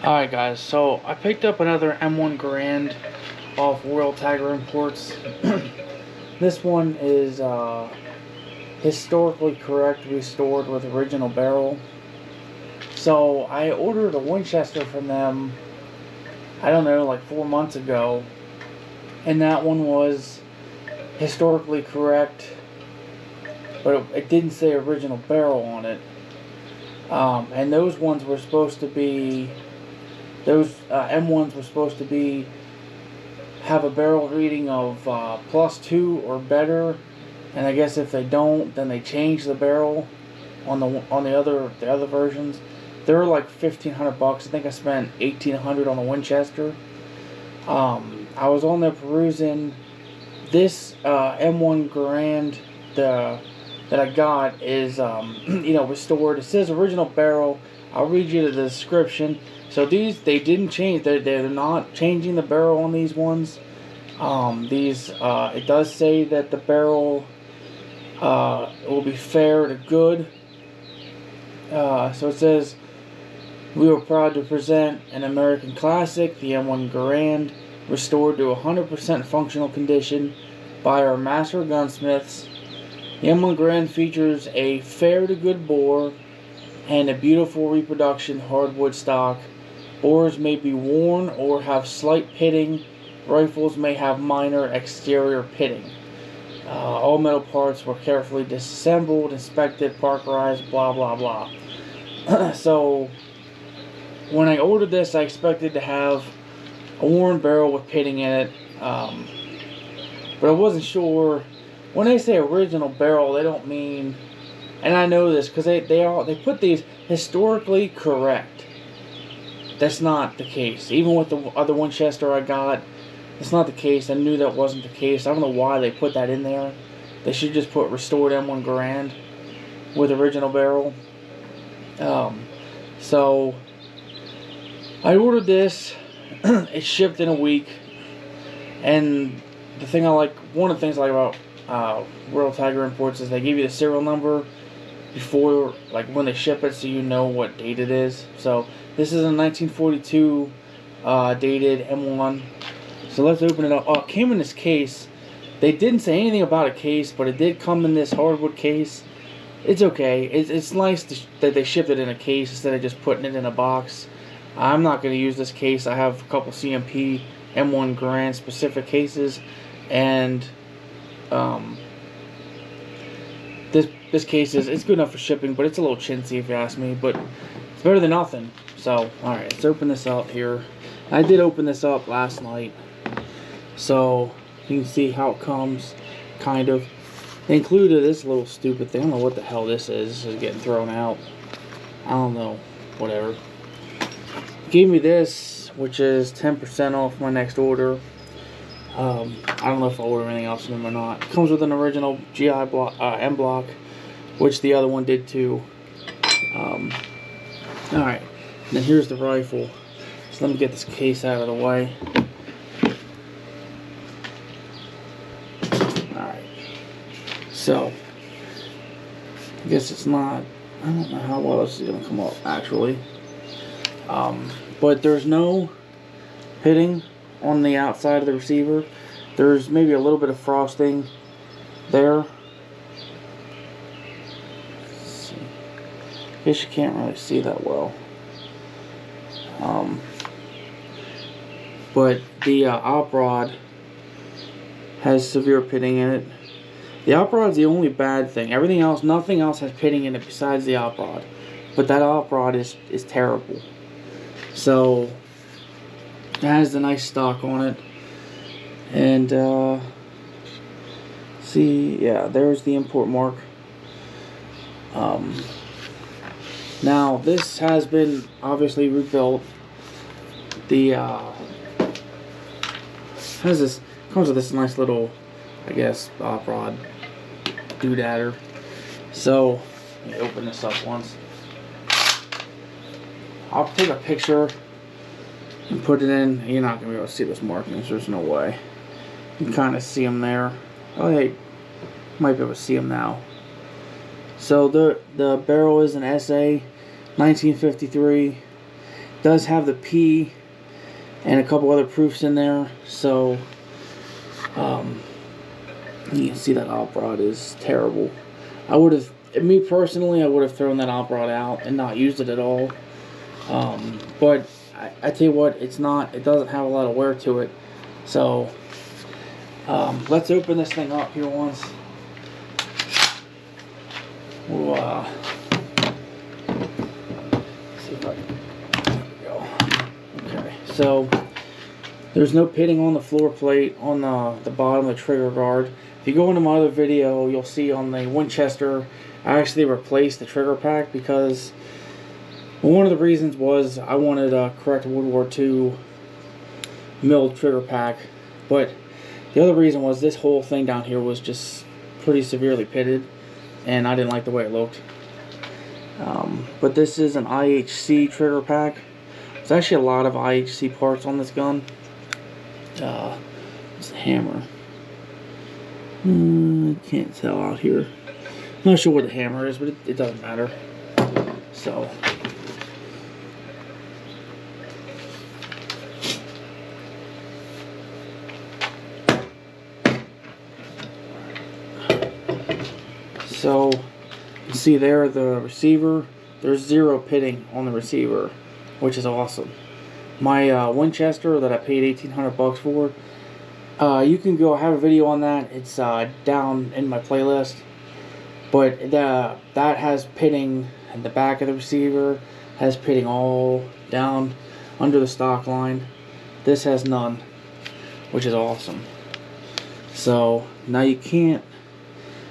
Alright guys, so I picked up another M1 Garand off Royal Tiger Imports. This one is historically correct, restored with original barrel. So I ordered a Winchester from them, I don't know, like 4 months ago. And that one was historically correct, but it didn't say original barrel on it. And those ones were supposed to be... Those M1s were supposed to have a barrel reading of +2 or better, and I guess if they don't, then they change the barrel on the other versions. They're like $1,500 bucks. I think I spent $1,800 on a Winchester. I was on there perusing. This M1 Garand that I got is restored. It says original barrel. I'll read you the description. So they didn't change. They're not changing the barrel on these ones. It does say that the barrel will be fair to good. So it says, we are proud to present an American classic, the M1 Garand, restored to 100% functional condition by our master gunsmiths. The M1 Garand features a fair to good bore and a beautiful reproduction hardwood stock. Bores may be worn or have slight pitting. Rifles may have minor exterior pitting. All metal parts were carefully disassembled, inspected, parkerized, blah blah blah. So when I ordered this, I expected to have a worn barrel with pitting in it, but I wasn't sure. When they say original barrel, they don't mean, and I know this because they put these historically correct. That's not the case. Even with the other Winchester I got, it's not the case. I knew that wasn't the case. I don't know why they put that in there. They should just put restored M1 Garand with original barrel. So I ordered this. It shipped in a week. And one of the things I like about Royal Tiger Imports is they give you the serial number before, like when they ship it, so you know what date it is. So this is a 1942 dated M1. So let's open it up. Oh, it came in this case. They didn't say anything about a case, but it did come in this hardwood case. It's okay. It's nice that they shipped it in a case instead of just putting it in a box. I'm not going to use this case. I have a couple CMP M1 Garand specific cases, and this case it's good enough for shipping, but it's a little chintzy if you ask me. But it's better than nothing. So, alright, let's open this up here. I did open this up last night, so you can see how it comes, kind of. They included this little stupid thing. I don't know what the hell this is. This is getting thrown out. I don't know. Whatever. Gave me this, which is 10% off my next order. I don't know if I'll order anything else from them or not. It comes with an original GI block, M block, which the other one did too. Alright. And then here's the rifle. So let me get this case out of the way. Alright. So, I guess it's not, I don't know how well this is going to come up actually. But there's no pitting on the outside of the receiver. There's maybe a little bit of frosting there. Let's see. I guess you can't really see that well. But the op rod has severe pitting in it. The op rod's the only bad thing. Everything else, nothing else has pitting in it besides the op rod. But that op rod is terrible. So it has the nice stock on it. And see, yeah, there's the import mark. Now this has been obviously rebuilt. The comes with this nice little, I guess, op rod doodadder. So let me open this up once. I'll take a picture and put it in. You're not gonna be able to see those markings. There's no way. You can kind of see them there. Oh, hey, you might be able to see them now. So the barrel is an SA 1953. does have the P and a couple other proofs in there. So you can see that op rod is terrible. I would have, me personally, I would have thrown that op rod out and not used it at all. But I tell you what, it doesn't have a lot of wear to it. So let's open this thing up here once. We'll see if I can, there we go. Okay, so there's no pitting on the floor plate on the bottom of the trigger guard. If you go into my other video, you'll see on the Winchester, I actually replaced the trigger pack because one of the reasons was I wanted a correct World War II milled trigger pack, but the other reason was this whole thing down here was just pretty severely pitted, and I didn't like the way it looked. But this is an IHC trigger pack. There's actually a lot of IHC parts on this gun. It's a hammer. Can't tell out here. Not sure what the hammer is, but it doesn't matter. So you see there the receiver, there's zero pitting on the receiver, which is awesome. My Winchester that I paid $1,800 for, you can go, I have a video on that. It's down in my playlist. But that has pitting in the back of the receiver, has pitting all down under the stock line. This has none, which is awesome. So now you can't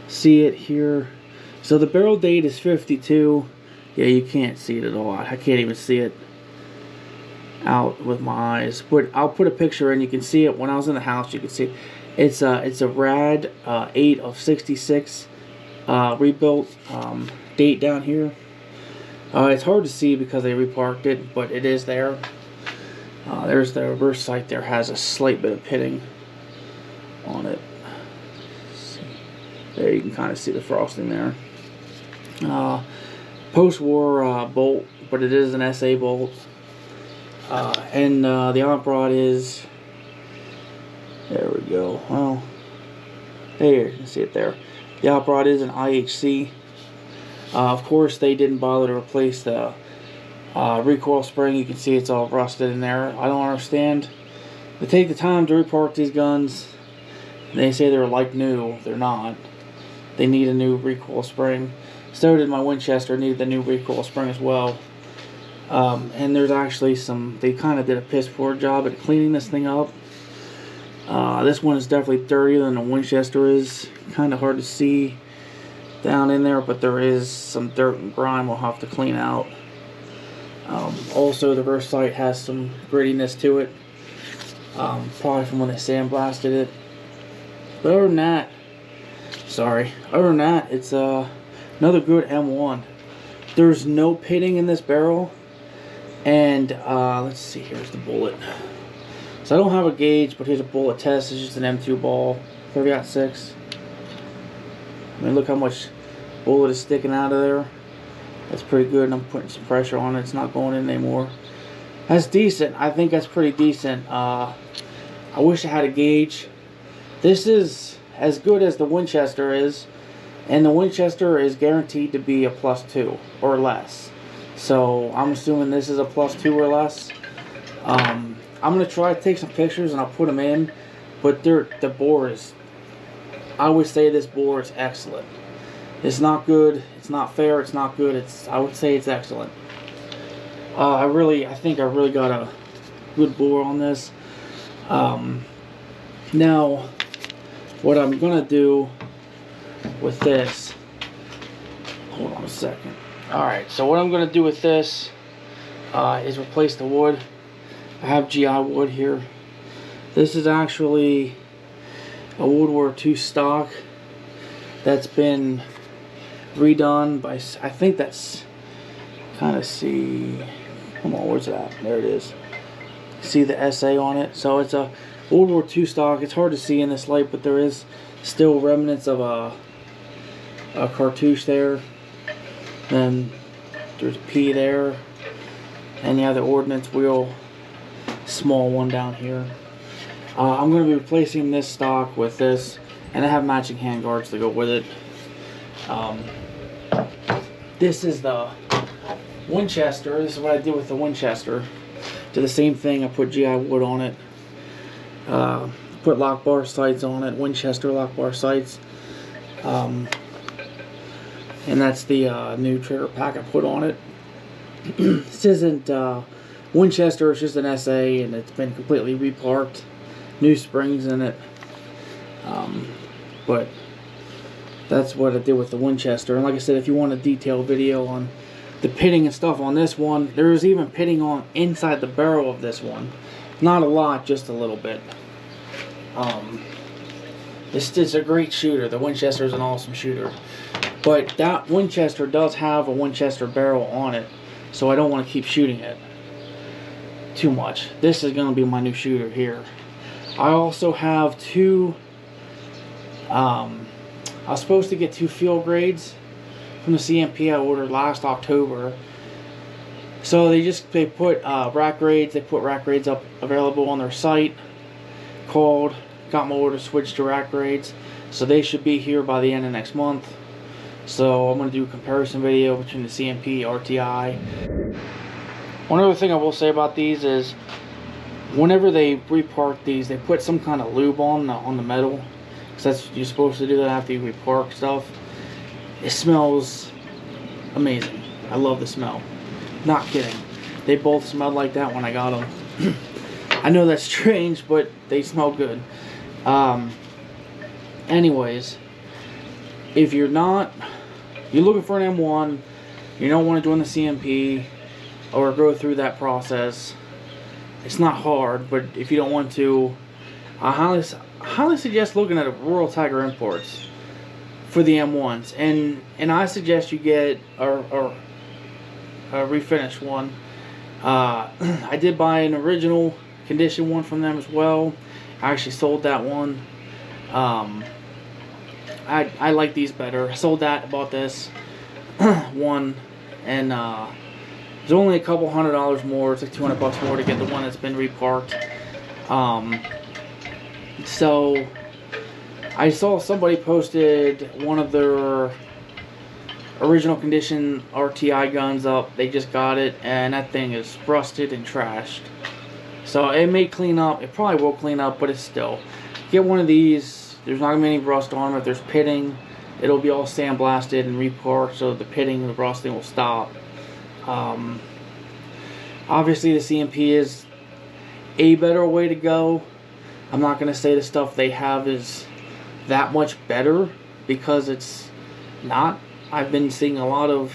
see it here. So the barrel date is 52. Yeah, you can't see it at all. I can't even see it out with my eyes. But I'll put a picture in. You can see it when I was in the house. You can see it. It's a Rad 8 of 66 rebuilt date down here. It's hard to see because they reparked it, but it is there. There's the reverse sight. There has a slight bit of pitting on it. There you can kind of see the frosting there. Post-war bolt, but it is an SA bolt. And the op rod is, there we go. Well, there you can see it there. The op rod is an IHC. Of course, they didn't bother to replace the recoil spring. You can see it's all rusted in there. I don't understand. They take the time to repark these guns. They say they're like new. They're not. They need a new recoil spring. So did my Winchester, needed the new recoil spring as well. And there's actually they kind of did a piss poor job at cleaning this thing up. This one is definitely dirtier than the Winchester is. Kind of hard to see down in there, but there is some dirt and grime we'll have to clean out. Also, the reverse sight has some grittiness to it. Probably from when they sandblasted it. But other than that, it's another good M1. There's no pitting in this barrel. And let's see, here's the bullet. So I don't have a gauge, but here's a bullet test. It's just an M2 ball, 30-06. I mean, look how much bullet is sticking out of there. That's pretty good, and I'm putting some pressure on it. It's not going in anymore. That's decent. I think that's pretty decent. I wish I had a gauge. This is as good as the Winchester is, and the Winchester is guaranteed to be a +2 or less. So I'm assuming this is a +2 or less. I'm gonna try to take some pictures and I'll put them in, but the bore is, I would say this bore is excellent. It's not good, it's not fair, it's not good, I would say it's excellent. I think I really got a good bore on this. Now, what I'm gonna do with this, hold on a second. Alright, so what I'm going to do with this is replace the wood. I have GI wood here. This is actually a World War II stock that's been redone by, I think that's, kind of see, come on, where's it at? There it is. See the SA on it? So it's a World War II stock. It's hard to see in this light, but there is still remnants of a cartouche there. Then there's a P there, and you have the ordnance wheel, small one down here. I'm going to be replacing this stock with this, and I have matching handguards to go with it. This is the Winchester. This is what I did with the Winchester. Did the same thing. I put GI wood on it. Put lock bar sights on it. Winchester lock bar sights. And that's the new trigger pack I put on it. This isn't Winchester. It's just an SA, and it's been completely reparked. New springs in it. But that's what I did with the Winchester. And like I said, if you want a detailed video on the pitting and stuff on this one, there's even pitting on inside the barrel of this one. Not a lot, just a little bit. This is a great shooter. The Winchester is an awesome shooter. But that Winchester does have a Winchester barrel on it, so I don't want to keep shooting it too much. This is going to be my new shooter here. I also have two, I was supposed to get 2 field grades from the CMP I ordered last October. So they put rack grades, up available on their site. Got my order switched to rack grades. So they should be here by the end of next month. So I'm going to do a comparison video between the CMP, RTI. One other thing I will say about these is, whenever they repark these, they put some kind of lube on the metal, because that's what you're supposed to do that after you repark stuff. It smells amazing. I love the smell. Not kidding. They both smelled like that when I got them. I know that's strange, but they smell good. Anyways, if you're looking for an M1, you don't want to join the CMP or go through that process. It's not hard, but if you don't want to, I highly suggest looking at Royal Tiger Imports for the M1s, and I suggest you get a refinished one. I did buy an original condition one from them as well. I actually sold that one. I like these better. I sold that, bought this one, and it's only a couple $100 more. It's like $200 more to get the one that's been reparked. So I saw somebody posted one of their original condition RTI guns up. They just got it, and that thing is rusted and trashed. So it may clean up. It probably will clean up, but it's still. Get one of these. There's not going to be any rust on them. If there's pitting, it'll be all sandblasted and reparked, so the pitting and the rusting will stop. Obviously, the CMP is a better way to go. I'm not going to say the stuff they have is that much better, because it's not. I've been seeing a lot of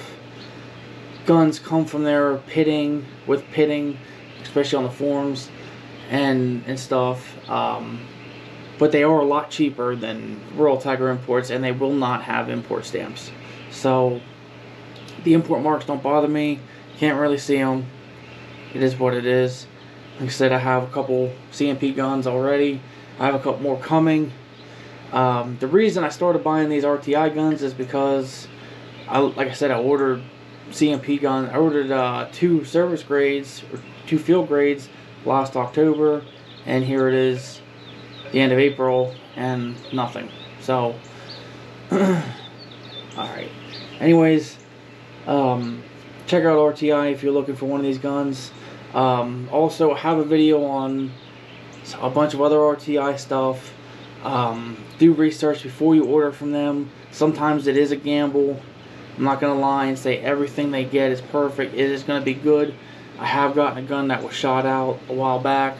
guns come from there with pitting, especially on the forums and stuff. But they are a lot cheaper than Royal Tiger Imports, and they will not have import stamps. So the import marks don't bother me. Can't really see them. It is what it is. Like I said, I have a couple CMP guns already. I have a couple more coming. The reason I started buying these RTI guns is because, like I said, I ordered CMP guns. I ordered 2 service grades, or 2 field grades last October, and here it is, the end of April, and nothing. So, alright. Anyways, check out RTI if you're looking for one of these guns. Also, I have a video on a bunch of other RTI stuff. Do research before you order from them. Sometimes it is a gamble. I'm not going to lie and say everything they get is perfect. It is going to be good. I have gotten a gun that was shot out a while back,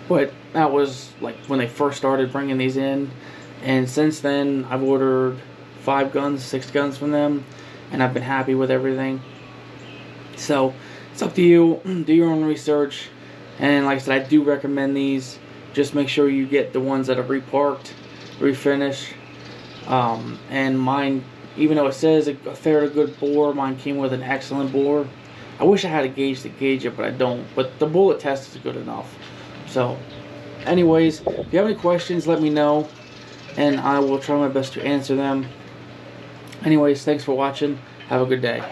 but that was like when they first started bringing these in, and since then I've ordered 5 guns, 6 guns from them, and I've been happy with everything. So it's up to you. Do your own research, and like I said, I do recommend these. Just make sure you get the ones that are reparked, refinished, and mine, even though it says a fair to good bore, mine came with an excellent bore. I wish I had a gauge to gauge it, but I don't. But the bullet test is good enough. So anyways, if you have any questions, let me know, and I will try my best to answer them. Anyways, thanks for watching. Have a good day.